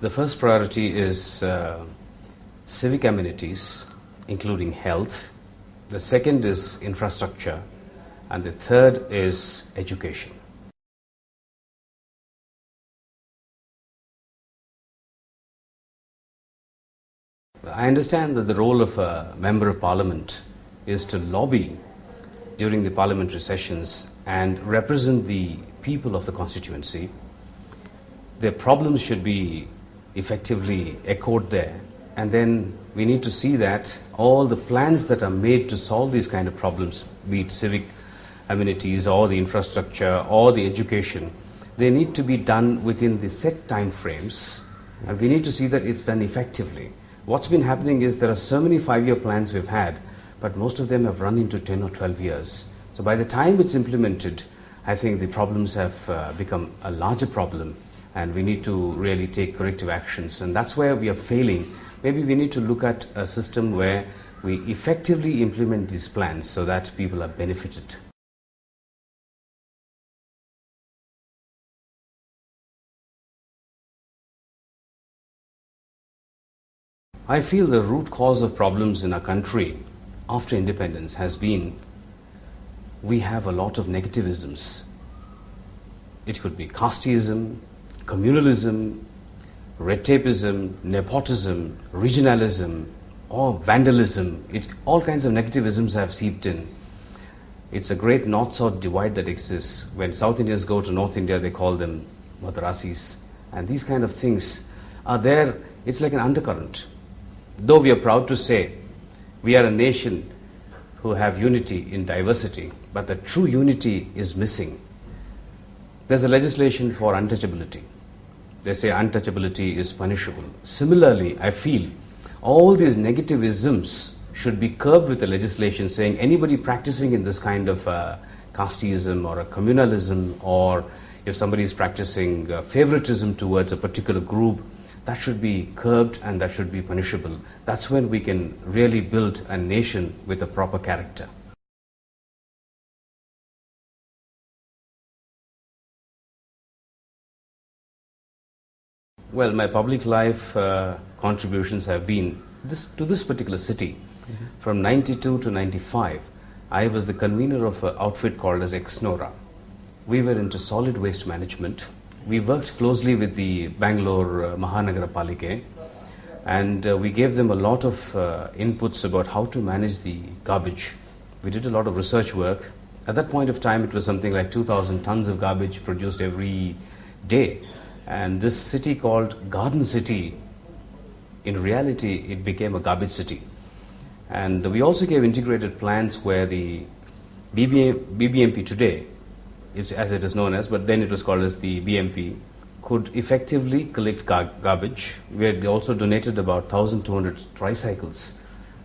The first priority is civic amenities, including health. The second is infrastructure. And the third is education. I understand that the role of a member of parliament is to lobby during the parliamentary sessions and represent the people of the constituency. Their problems should be effectively echoed there, and then we need to see that all the plans that are made to solve these kind of problems, be it civic amenities or the infrastructure or the education, they need to be done within the set time frames, and we need to see that it's done effectively. What's been happening is there are so many 5-year plans we've had, but most of them have run into 10 or 12 years. So by the time it's implemented, I think the problems have become a larger problem, and we need to really take corrective actions, and that's where we are failing. Maybe we need to look at a system where we effectively implement these plans so that people are benefited. I feel the root cause of problems in our country after independence has been we have a lot of negativisms. It could be casteism, communalism, red tapeism, nepotism, regionalism, or vandalism. All kinds of negativisms have seeped in. It's a great north-south divide that exists. When South Indians go to North India, they call them Madrasis. And these kind of things are there. It's like an undercurrent. Though we are proud to say we are a nation who have unity in diversity, but the true unity is missing. There's a legislation for untouchability. They say untouchability is punishable. Similarly, I feel all these negativisms should be curbed with a legislation saying anybody practicing in this kind of casteism or a communalism, or if somebody is practicing favoritism towards a particular group, that should be curbed and that should be punishable. That's when we can really build a nation with a proper character. Well, my public life contributions have been to this particular city. From 92 to 95, I was the convener of an outfit called as Exnora. We were into solid waste management. We worked closely with the Bangalore Mahanagara Palike, and we gave them a lot of inputs about how to manage the garbage. We did a lot of research work. At that point of time, it was something like 2,000 tons of garbage produced every day. And this city called Garden City, in reality, it became a garbage city. And we also gave integrated plans where the BBMP today, it's as it is known as, but then it was called as the BMP, could effectively collect garbage. We had also donated about 1,200 tricycles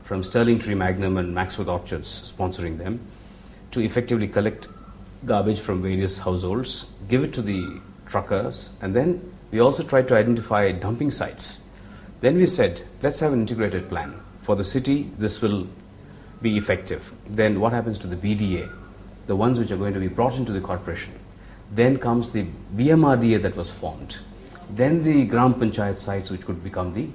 from Sterling Tree Magnum and Maxwell Orchards, sponsoring them, to effectively collect garbage from various households, give it to the truckers, and then we also tried to identify dumping sites. Then we said, let's have an integrated plan. For the city, this will be effective. Then what happens to the BDA, the ones which are going to be brought into the corporation? Then comes the BMRDA that was formed. Then the Gram Panchayat sites which could become the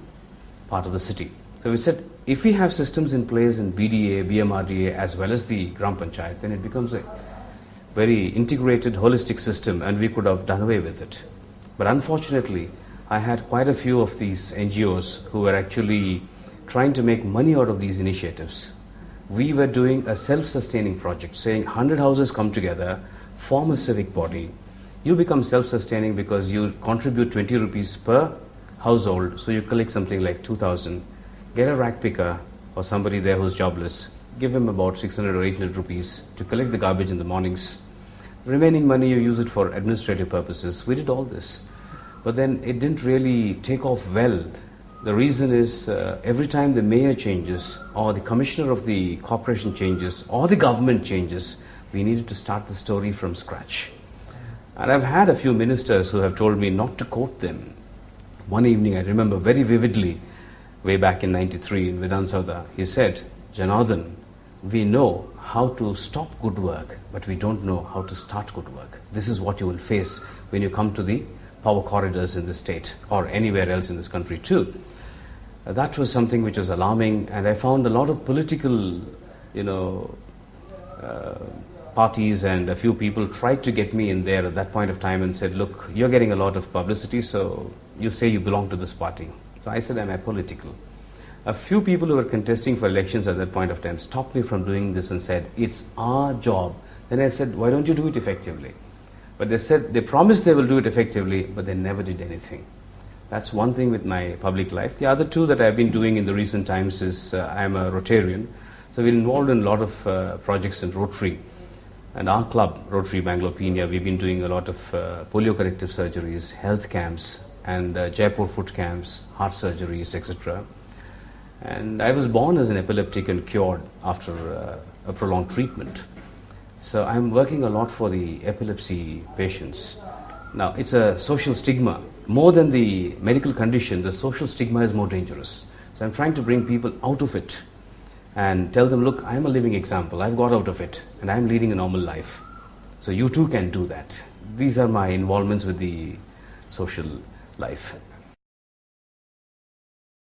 part of the city. So we said, if we have systems in place in BDA, BMRDA as well as the Gram Panchayat, then it becomes a very integrated, holistic system, and we could have done away with it. But unfortunately, I had quite a few of these NGOs who were actually trying to make money out of these initiatives. We were doing a self-sustaining project, saying 100 houses come together, form a civic body. You become self-sustaining because you contribute 20 rupees per household, so you collect something like 2,000. Get a rag picker or somebody there who's jobless, give him about 600 or 800 rupees to collect the garbage in the mornings. Remaining money, you use it for administrative purposes. We did all this. But then it didn't really take off well. The reason is every time the mayor changes or the commissioner of the corporation changes or the government changes, we needed to start the story from scratch. And I've had a few ministers who have told me not to quote them. One evening, I remember very vividly, way back in 93 in Vidhan Saudha, he said, Janardhan, we know how to stop good work, but we don't know how to start good work. This is what you will face when you come to the power corridors in the state or anywhere else in this country too. That was something which was alarming, and I found a lot of political, parties and a few people tried to get me in there at that point of time and said, look, you're getting a lot of publicity, so you say you belong to this party. So I said I'm apolitical. A few people who were contesting for elections at that point of time stopped me from doing this and said, it's our job. Then I said, why don't you do it effectively? But they said, they promised they will do it effectively, but they never did anything. That's one thing with my public life. The other two that I've been doing in the recent times is I'm a Rotarian. So we're involved in a lot of projects in Rotary. And our club, Rotary Bangalore Penia, we've been doing a lot of polio corrective surgeries, health camps, and Jaipur foot camps, heart surgeries, etc. And I was born as an epileptic and cured after a prolonged treatment. So I'm working a lot for the epilepsy patients. Now, it's a social stigma. More than the medical condition, the social stigma is more dangerous. So I'm trying to bring people out of it and tell them, look, I'm a living example. I've got out of it and I'm leading a normal life. So you too can do that. These are my involvements with the social life.